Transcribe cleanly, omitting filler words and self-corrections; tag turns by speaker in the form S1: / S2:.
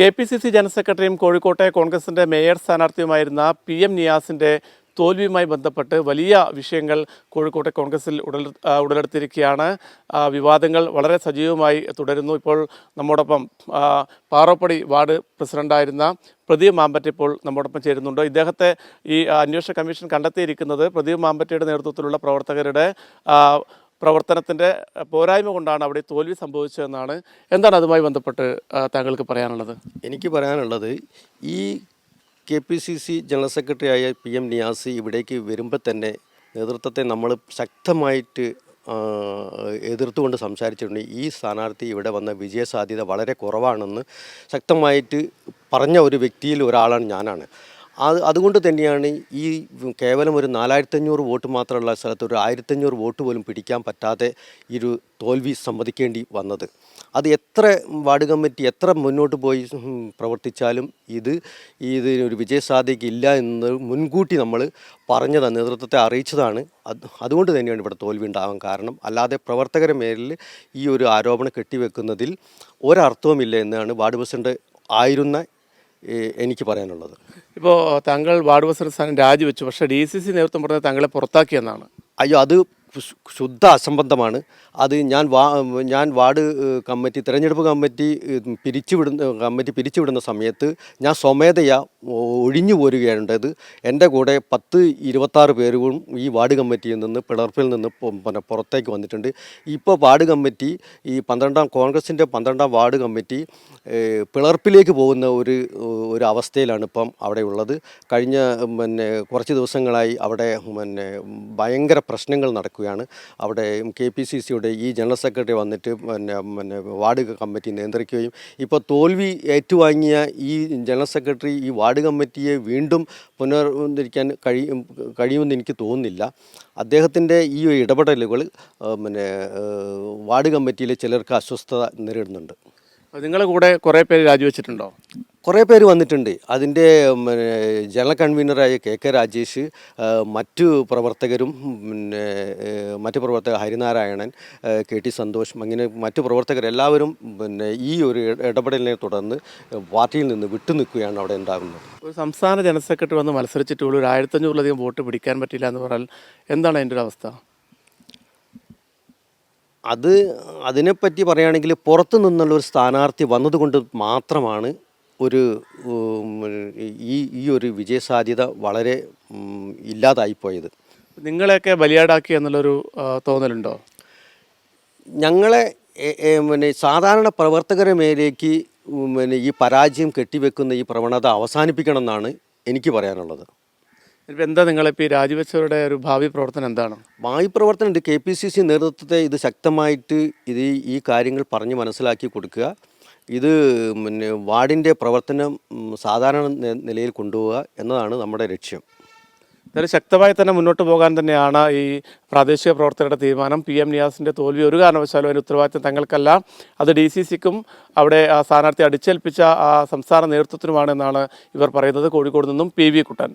S1: KPCC general സെക്രട്ടറിയും കോഴിക്കോട്ടെ കോൺഗ്രസിൻ്റെ മേയർ സ്ഥാനാർത്ഥിയുമായിരുന്ന PM നിയാസിൻ്റെ തോൽവിയുമായി ബന്ധപ്പെട്ട് വലിയ വിഷയങ്ങൾ കോഴിക്കോട്ടെ കോൺഗ്രസിൽ ഉടലെടുത്തിരിക്കുകയാണ്. വിവാദങ്ങൾ വളരെ സജീവമായി തുടരുന്നു. ഇപ്പോൾ നമ്മോടൊപ്പം പാറോപ്പടി വാർഡ് പ്രസിഡന്റായിരുന്ന പ്രദീപ് മാമ്പറ്റ ഇപ്പോൾ നമ്മോടൊപ്പം ചേരുന്നുണ്ട്. ഇദ്ദേഹത്തെ ഈ അന്വേഷണ കമ്മീഷൻ കണ്ടെത്തിയിരിക്കുന്നത് പ്രദീപ് മാമ്പറ്റയുടെ നേതൃത്വത്തിലുള്ള പ്രവർത്തകരുടെ പ്രവർത്തനത്തിൻ്റെ പോരായ്മ കൊണ്ടാണ് അവിടെ തോൽവി സംഭവിച്ചതെന്നാണ്. എന്താണ് അതുമായി ബന്ധപ്പെട്ട് താങ്കൾക്ക് പറയാനുള്ളത്?
S2: എനിക്ക് പറയാനുള്ളത്, ഈ KPCC ജനറൽ സെക്രട്ടറിയായ PM നിയാസ് ഇവിടേക്ക് വരുമ്പോൾ തന്നെ നേതൃത്വത്തെ നമ്മൾ ശക്തമായിട്ട് എതിർത്തുകൊണ്ട് സംസാരിച്ചിട്ടുണ്ട്. ഈ സ്ഥാനാർത്ഥി ഇവിടെ വന്ന വിജയസാധ്യത വളരെ കുറവാണെന്ന് ശക്തമായിട്ട് പറഞ്ഞ ഒരു വ്യക്തിയിൽ ഒരാളാണ് ഞാനാണ്. അതുകൊണ്ട് തന്നെയാണ് ഈ കേവലം ഒരു 4500 വോട്ട് മാത്രമുള്ള സ്ഥലത്ത് ഒരു 1500 വോട്ട് പോലും പിടിക്കാൻ പറ്റാതെ ഈ ഒരു തോൽവി സമ്മതിക്കേണ്ടി വന്നത്. അത് എത്ര വാർഡ് കമ്മിറ്റി എത്ര മുന്നോട്ട് പോയി പ്രവർത്തിച്ചാലും ഇത് ഒരു വിജയസാധ്യത ഇല്ല എന്ന് മുൻകൂട്ടി നമ്മൾ പറഞ്ഞതാണ്, നേതൃത്വത്തെ അറിയിച്ചതാണ്. അതുകൊണ്ട് തന്നെയാണ് ഇവിടെ തോൽവി ഉണ്ടാകാൻ കാരണം. അല്ലാതെ പ്രവർത്തകരുടെ മേലിൽ ഈ ഒരു ആരോപണം കെട്ടിവെക്കുന്നതിൽ ഒരർത്ഥവുമില്ല എന്നാണ് വാർഡ് പ്രസിഡന്റ് ആയിരുന്ന എനിക്ക് പറയാനുള്ളത്.
S1: ഇപ്പോൾ താങ്കൾ വാർഡ് പ്രസിഡന്റ് സ്ഥാനം രാജിവെച്ചു, പക്ഷേ DCC നേതൃത്വം പറഞ്ഞത് താങ്കളെ പുറത്താക്കിയെന്നാണ്.
S2: അയ്യോ, അത് ശുദ്ധ അസംബന്ധമാണ്. അത് ഞാൻ വാർഡ് കമ്മിറ്റി തിരഞ്ഞെടുപ്പ് കമ്മിറ്റി പിരിച്ചുവിടുന്ന സമയത്ത് ഞാൻ സ്വമേധയാ ഒഴിഞ്ഞു പോരുകയാണുണ്ടായത്. എൻ്റെ കൂടെ 10-26 പേരും ഈ വാർഡ് കമ്മിറ്റിയിൽ നിന്ന് പിളർപ്പിൽ നിന്ന് പുറത്തേക്ക് വന്നിട്ടുണ്ട്. ഇപ്പോൾ വാർഡ് കമ്മിറ്റി ഈ കോൺഗ്രസിൻ്റെ 12ാം വാർഡ് കമ്മിറ്റി പിളർപ്പിലേക്ക് പോകുന്ന ഒരു അവസ്ഥയിലാണ് ഇപ്പം അവിടെ ഉള്ളത്. കഴിഞ്ഞ കുറച്ച് ദിവസങ്ങളായി അവിടെ ഭയങ്കര പ്രശ്നങ്ങൾ നടക്കുകയാണ്. അവിടെ KPCCയുടെ ഈ ജനറൽ സെക്രട്ടറി വന്നിട്ട് വാർഡ് കമ്മിറ്റി നിയന്ത്രിക്കുകയും ഇപ്പോൾ തോൽവി ഏറ്റുവാങ്ങിയ ഈ ജനറൽ സെക്രട്ടറി ഈ വാർഡ് കമ്മിറ്റിയെ വീണ്ടും പുനരുദ്ധരിക്കാൻ കഴിയുമെന്ന് എനിക്ക് തോന്നുന്നില്ല. അദ്ദേഹത്തിൻ്റെ ഈ ഇടപെടലുകൾ വാർഡ് കമ്മിറ്റിയിലെ ചിലർക്ക് അസ്വസ്ഥത നേരിടുന്നുണ്ട്.
S1: നിങ്ങളുടെ കൂടെ കുറേ പേര് രാജിവെച്ചിട്ടുണ്ടോ?
S2: കുറേ പേര് വന്നിട്ടുണ്ട്. അതിൻ്റെ ജനറൽ കൺവീനറായ KK രാജേഷ്, മറ്റു പ്രവർത്തകരും മറ്റു പ്രവർത്തകർ ഹരിനാരായണൻ, KT സന്തോഷ്, അങ്ങനെ മറ്റു പ്രവർത്തകരെല്ലാവരും ഈ ഒരു ഇടപെടലിനെ തുടർന്ന് പാർട്ടിയിൽ നിന്ന് വിട്ടുനിൽക്കുകയാണ് അവിടെ ഉണ്ടാകുന്നത്.
S1: ഒരു സംസ്ഥാന ജനറൽ സെക്രട്ടറി വന്ന് മത്സരിച്ചിട്ടുള്ള ഒരു 1500-ലധികം വോട്ട് പിടിക്കാൻ പറ്റില്ല എന്ന് പറഞ്ഞാൽ എന്താണ് അതിൻ്റെ ഒരു അവസ്ഥ?
S2: അതിനെപ്പറ്റി പറയുകയാണെങ്കിൽ പുറത്തു നിന്നുള്ള ഒരു സ്ഥാനാർത്ഥി വന്നതുകൊണ്ട് മാത്രമാണ് ഈ ഒരു വിജയസാധ്യത വളരെ ഇല്ലാതായിപ്പോയത്.
S1: നിങ്ങളെയൊക്കെ ബലിയാടാക്കി എന്നുള്ളൊരു തോന്നലുണ്ടോ?
S2: ഞങ്ങളെ സാധാരണ പ്രവർത്തകരുടെ മേലേക്ക് ഈ പരാജയം കെട്ടിവെക്കുന്ന ഈ പ്രവണത അവസാനിപ്പിക്കണം എന്നാണ് എനിക്ക് പറയാനുള്ളത്.
S1: ഇപ്പം എന്താ നിങ്ങളിപ്പോൾ ഈ രാജിവെച്ചവരുടെ ഒരു ഭാവി പ്രവർത്തനം എന്താണ്?
S2: ഭാവി പ്രവർത്തനം KPCC നേതൃത്വത്തെ ഇത് ശക്തമായിട്ട് ഈ കാര്യങ്ങൾ പറഞ്ഞ് മനസ്സിലാക്കി കൊടുക്കുക. ഇത് വാർഡിൻ്റെ പ്രവർത്തനം സാധാരണ നിലയിൽ കൊണ്ടുപോവുക എന്നതാണ് നമ്മുടെ ലക്ഷ്യം.
S1: എന്തായാലും ശക്തമായി തന്നെ മുന്നോട്ട് പോകാൻ തന്നെയാണ് ഈ പ്രാദേശിക പ്രവർത്തകരുടെ തീരുമാനം. PM നിയാസിൻ്റെ തോൽവി ഒരു കാരണവശാലും അതിൻ്റെ ഉത്തരവാദിത്തം തങ്ങൾക്കല്ല, അത് DCCക്കും അവിടെ സ്ഥാനാർത്ഥി അടിച്ചേൽപ്പിച്ച സംസ്ഥാന നേതൃത്വത്തിനുമാണെന്നാണ് ഇവർ പറയുന്നത്. കോഴിക്കോട് നിന്നും PV കുട്ടൻ.